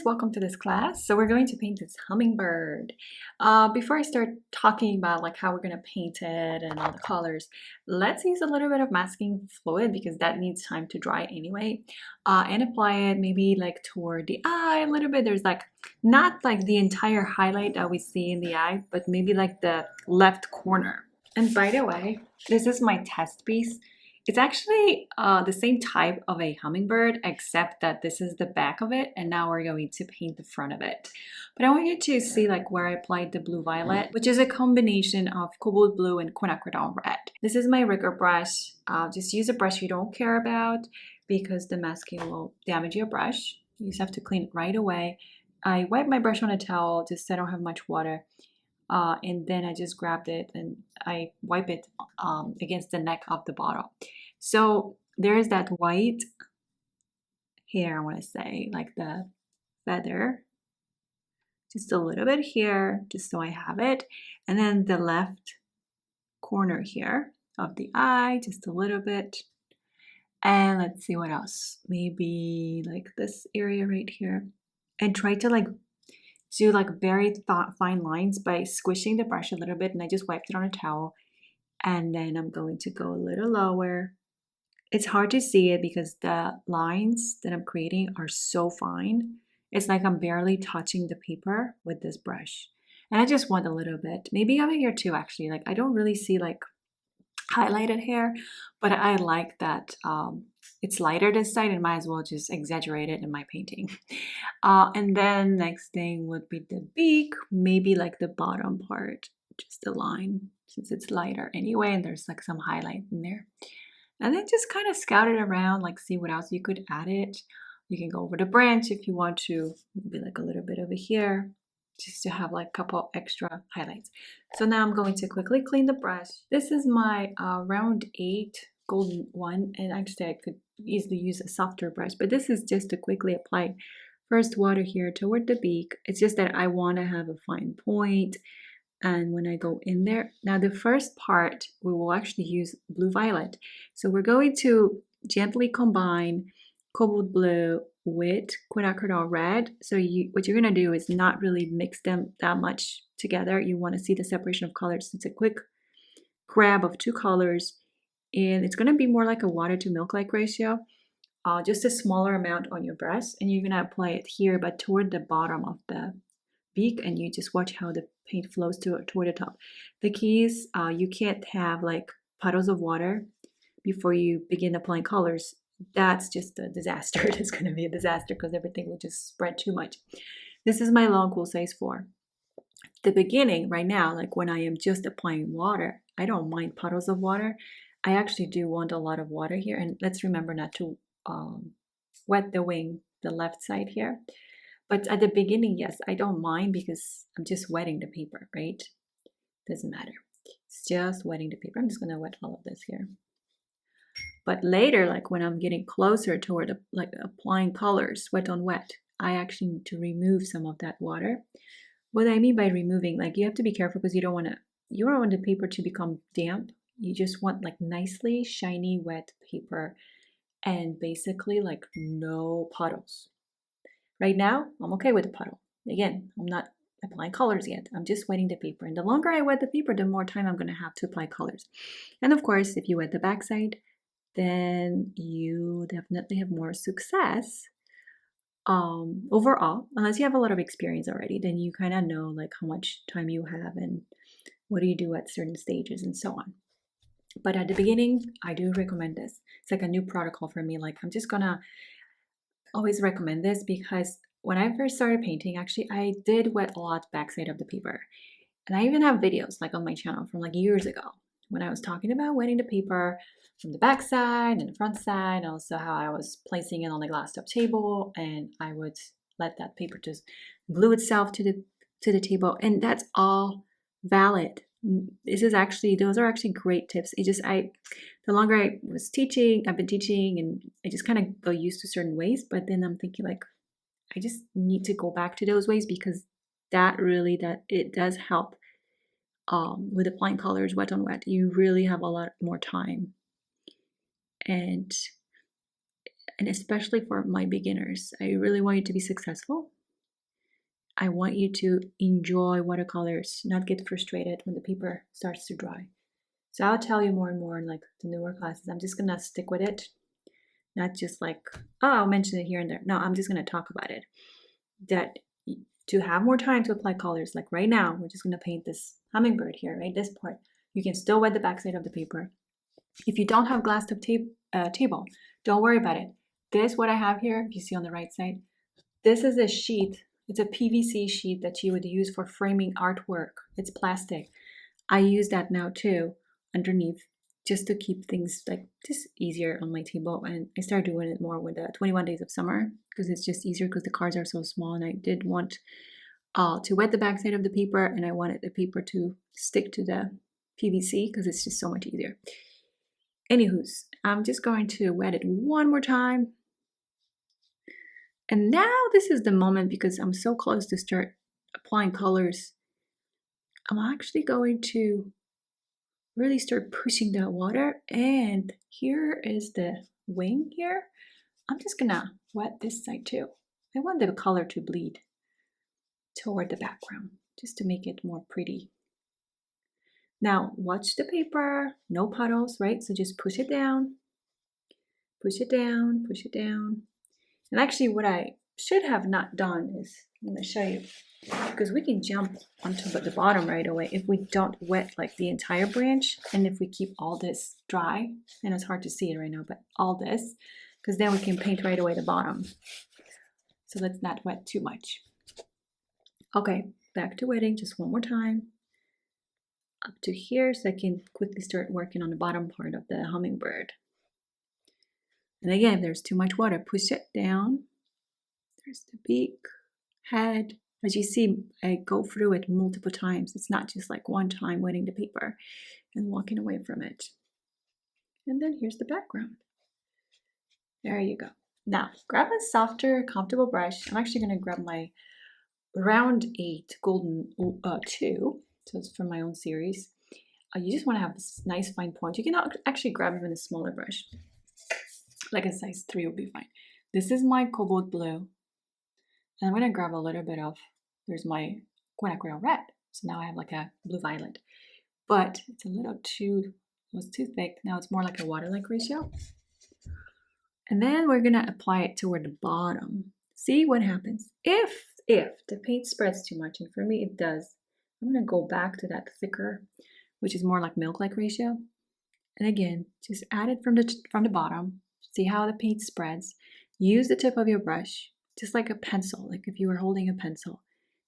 students, welcome to this class. So we're going to paint this hummingbird. Before I start talking about like how we're going to paint it and all the colors, let's use a little bit of masking fluid because that needs time to dry anyway. And apply it maybe like toward the eye a little bit. There's like not like the entire highlight that we see in the eye, but maybe like the left corner. And by the way, this is my test piece. It's actually the same type of a hummingbird, except that this is the back of it, and now we're going to paint the front of it. But I want you to see like where I applied the blue violet, which is a combination of cobalt blue and quinacridone red. This is my rigger brush. Just use a brush you don't care about because the masking will damage your brush. You just have to clean it right away. I wipe my brush on a towel just so I don't have much water. And then I just grabbed it and I wipe it against the neck of the bottle. So there's that white hair, I want to say, like the feather, just a little bit here, just so I have it. And then the left corner here of the eye, just a little bit. And let's see what else. Maybe like this area right here. And try to like do like very fine lines by squishing the brush a little bit, and I just wiped it on a towel. And then I'm going to go a little lower. It's hard to see it because the lines that I'm creating are so fine. It's like I'm barely touching the paper with this brush. And I just want a little bit, maybe over here too actually. Like I don't really see like highlighted hair, but I like that it's lighter this side and might as well just exaggerate it in my painting. And then next thing would be the beak, maybe like the bottom part, just the line, since it's lighter anyway, and there's like some highlight in there. And then just kind of scout it around, like see what else you could add it. You can go over the branch if you want to, maybe like a little bit over here, just to have like a couple extra highlights. So now I'm going to quickly clean the brush. This is my round 8 golden one, and actually I could easily use a softer brush, but this is just to quickly apply first water here toward the beak. It's just that I want to have a fine point. And when I go in there, now the first part, we will actually use blue violet. So we're going to gently combine cobalt blue with quinacridone red. So what you're going to do is not really mix them that much together. You want to see the separation of colors. It's a quick grab of 2 colors, and it's going to be more like a water to milk like ratio. Just a smaller amount on your brush, and you're going to apply it here, but toward the bottom of the beak, and you just watch how the paint flows toward the top. The key is you can't have like puddles of water before you begin applying colors. That's just a disaster. It's going to be a disaster because everything will just spread too much. This is my long cool size 4. The beginning right now, like when I am just applying water, I don't mind puddles of water. I actually do want a lot of water here, and let's remember not to wet the wing, the left side here. But at the beginning, yes, I don't mind because I'm just wetting the paper, right? Doesn't matter. It's just wetting the paper. I'm just going to wet all of this here. But later, like when I'm getting closer toward like applying colors, wet on wet, I actually need to remove some of that water. What I mean by removing, like you have to be careful because you don't want the paper to become damp. You just want like nicely shiny, wet paper, and basically like no puddles. Right now, I'm okay with the puddle. Again, I'm not applying colors yet. I'm just wetting the paper. And the longer I wet the paper, the more time I'm going to have to apply colors. And of course, if you wet the backside, then you definitely have more success overall. Unless you have a lot of experience already, then you kind of know like how much time you have and what do you do at certain stages and so on. But at the beginning, I do recommend this. It's like a new protocol for me. Like I'm just gonna always recommend this because when I first started painting, actually, I did wet a lot backside of the paper. And I even have videos like on my channel from like years ago when I was talking about wetting the paper from the back side and the front side, and also how I was placing it on the glass top table, and I would let that paper just glue itself to the table, and that's all valid. Those are actually great tips. The longer I was teaching, I've been teaching, and I just kind of got used to certain ways, but then I'm thinking like, I just need to go back to those ways because it does help with applying colors wet on wet. You really have a lot more time, and especially for my beginners, I really want you to be successful. I want you to enjoy watercolors, not get frustrated when the paper starts to dry. So I'll tell you more and more in like the newer classes. I'm just gonna stick with it, not just like, oh, I'll mention it here and there. No, I'm just gonna talk about it. That to have more time to apply colors, like right now, we're just gonna paint this hummingbird here, right? This part. You can still wet the backside of the paper. If you don't have glass top table, don't worry about it. This, what I have here, if you see on the right side, this is a sheet. It's a PVC sheet that you would use for framing artwork. It's plastic. I use that now too underneath just to keep things like just easier on my table. And I started doing it more with the 21 Days of Summer because it's just easier because the cards are so small. And I did want to wet the backside of the paper, and I wanted the paper to stick to the PVC because it's just so much easier. Anywho's, I'm just going to wet it one more time. And now this is the moment, because I'm so close to start applying colors. I'm actually going to really start pushing that water. And here is the wing here. I'm just gonna wet this side too. I want the color to bleed toward the background just to make it more pretty. Now watch the paper, no puddles, right? So just push it down, push it down, push it down. And actually what I should have not done is, I'm going to show you, because we can jump onto the bottom right away if we don't wet like the entire branch, and if we keep all this dry, and it's hard to see it right now, but all this, because then we can paint right away the bottom. So let's not wet too much. Okay, back to wetting just one more time. Up to here, so I can quickly start working on the bottom part of the hummingbird. And again, if there's too much water, push it down. There's the beak, head. As you see, I go through it multiple times. It's not just like one time wetting the paper and walking away from it. And then here's the background. There you go. Now, grab a softer, comfortable brush. I'm actually going to grab my Round 8 Golden 2. So it's from my own series. You just want to have this nice fine point. You can actually grab even a smaller brush. Like a size 3 would be fine. This is my cobalt blue. And I'm going to grab a little bit of, there's my quinacridone red. So now I have like a blue violet. But it's a little too, it was too thick. Now it's more like a water-like ratio. And then we're going to apply it toward the bottom. See what happens. If the paint spreads too much, and for me it does, I'm going to go back to that thicker, which is more like milk-like ratio. And again, just add it from the bottom. See how the paint spreads. Use the tip of your brush, just like a pencil, like if you were holding a pencil,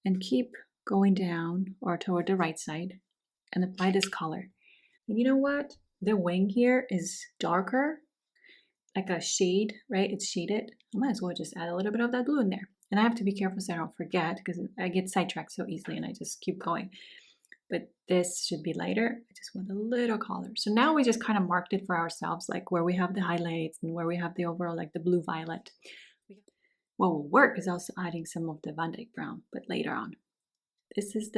and keep going down or toward the right side and apply this color. And you know what? The wing here is darker, like a shade, right? It's shaded. I might as well just add a little bit of that blue in there. And I have to be careful so I don't forget, because I get sidetracked so easily and I just keep going. But this should be lighter. I just want a little color. So now we just kind of marked it for ourselves, like where we have the highlights and where we have the overall, like the blue violet. What will work is also adding some of the Van Dyke brown, but later on. This is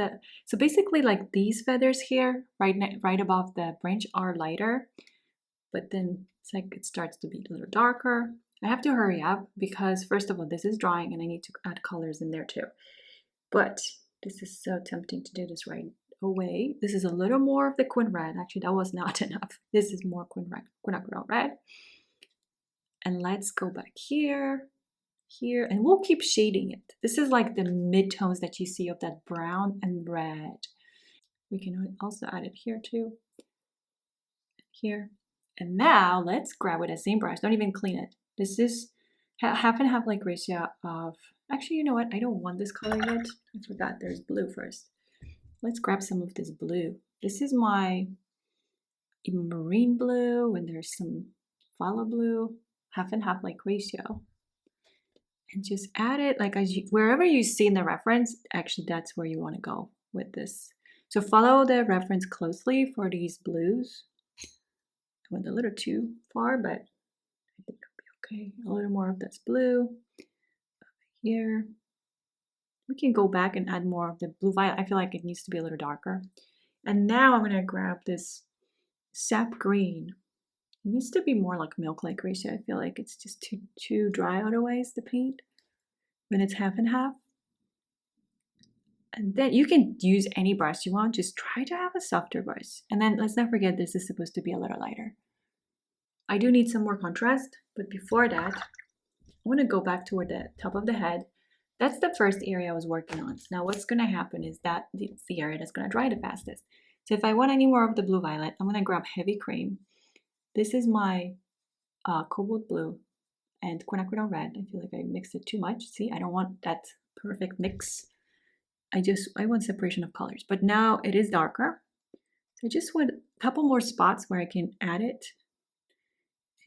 so basically like these feathers here, right above the branch are lighter, but then it's like it starts to be a little darker. I have to hurry up because first of all, this is drying and I need to add colors in there too. But this is so tempting to do this right away. This is a little more of the quin red. Actually, that was not enough. This is more quinacridone red. And let's go back here, and we'll keep shading it. This is like the mid-tones that you see of that brown and red. We can also add it here too, here. And now let's grab with the same brush. Don't even clean it. This is half and half like ratio of, actually, you know what? I don't want this color yet. I forgot there's blue first. Let's grab some of this blue. This is my marine blue, and there's some phthalo blue, half and half like ratio. And just add it like wherever you see in the reference, actually that's where you want to go with this. So follow the reference closely for these blues. I went a little too far, but I think it'll be okay. A little more of this blue here. We can go back and add more of the blue violet. I feel like it needs to be a little darker. And now I'm going to grab this sap green. It needs to be more like milk-like ratio. I feel like it's just too dry otherwise, the paint, when it's half and half. And then you can use any brush you want. Just try to have a softer brush. And then let's not forget this is supposed to be a little lighter. I do need some more contrast, but before that, I want to go back toward the top of the head. That's the first area I was working on. Now what's going to happen is that it's the area that's going to dry the fastest. So if I want any more of the blue violet, I'm going to grab heavy cream. This is my cobalt blue and quinacridone red. I feel like I mixed it too much. See, I don't want that perfect mix. I want separation of colors. But now it is darker. So I just want a couple more spots where I can add it.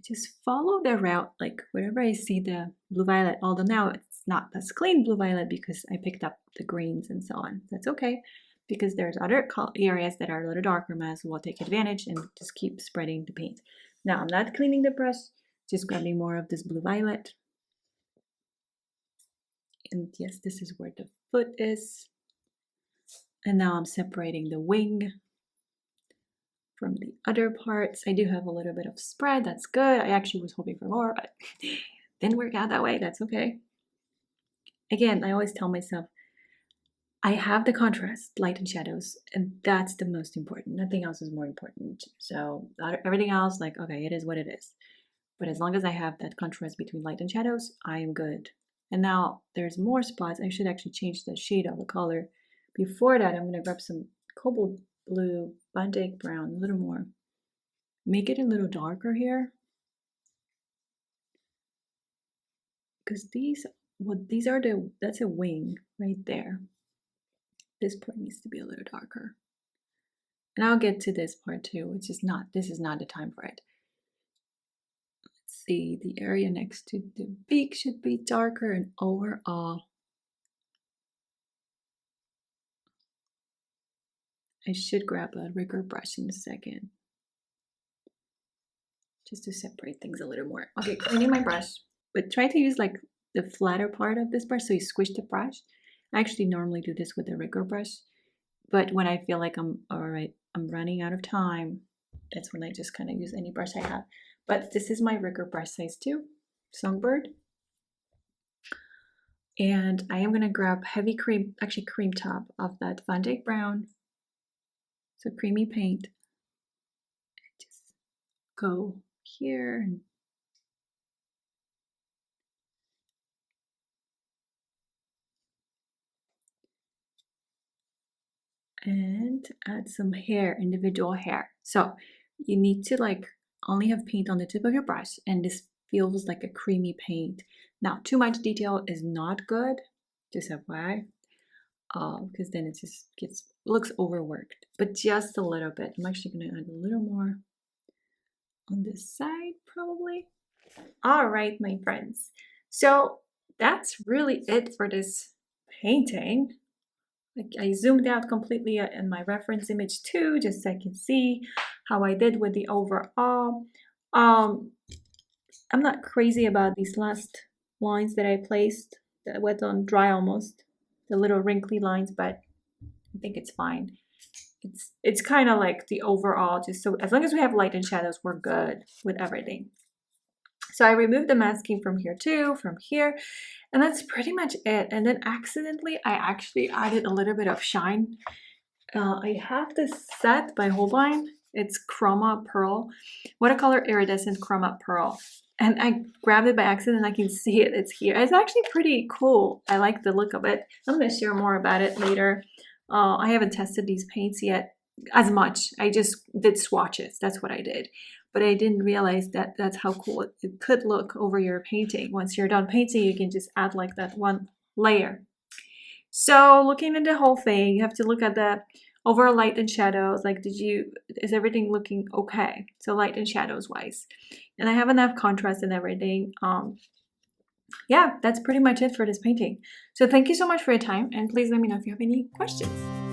Just follow the route, like wherever I see the blue violet, although now it's not as clean blue violet because I picked up the greens and so on. That's okay, because there's other areas that are a little darker, might as well take advantage and just keep spreading the paint. Now I'm not cleaning the brush, just grabbing more of this blue violet. And yes, this is where the foot is. And now I'm separating the wing from the other parts. I do have a little bit of spread. That's good. I actually was hoping for more, but didn't work out that way. That's okay. Again, I always tell myself, I have the contrast, light and shadows, and that's the most important. Nothing else is more important. So everything else, like, okay, it is what it is. But as long as I have that contrast between light and shadows, I am good. And now there's more spots. I should actually change the shade of the color. Before that, I'm going to grab some cobalt blue, Van Dyke brown, a little more. Make it a little darker here. Because that's a wing right there. This part needs to be a little darker. And I'll get to this part too. This is not the time for it. Let's see, the area next to the beak should be darker, and overall, I should grab a rigger brush in a second, just to separate things a little more. Okay, cleaning my brush, but try to use like the flatter part of this brush so you squish the brush. I actually normally do this with a rigger brush, but when I feel like I'm running out of time, that's when I just kind of use any brush I have. But this is my rigger brush size 2, Songbird. And I am going to grab heavy cream, actually cream top of that Van Dyke brown. So creamy paint. Just go here and add some hair, individual hair. So you need to like only have paint on the tip of your brush, and this feels like a creamy paint. Now, too much detail is not good, just FYI, because then it just looks overworked, but just a little bit. I'm actually going to add a little more on this side, probably. All right, my friends. So that's really it for this painting. I zoomed out completely in my reference image too, just so I can see how I did with the overall. I'm not crazy about these last lines that I placed that went on dry almost, the little wrinkly lines, but I think it's fine. It's kind of like the overall, just so as long as we have light and shadows, we're good with everything. So I removed the masking from here too, from here, and that's pretty much it. And then accidentally, I actually added a little bit of shine. I have this set by Holbein. It's Chroma Pearl, Watercolor Iridescent Chroma Pearl. And I grabbed it by accident. I can see it. It's here. It's actually pretty cool. I like the look of it. I'm going to share more about it later. I haven't tested these paints yet as much. I just did swatches. That's what I did. But I didn't realize that that's how cool it could look over your painting. Once you're done painting, you can just add like that one layer. So looking at the whole thing, you have to look at the overall light and shadows. Like, is everything looking okay? So light and shadows wise. And I have enough contrast and everything. Yeah, that's pretty much it for this painting. So thank you so much for your time, and please let me know if you have any questions.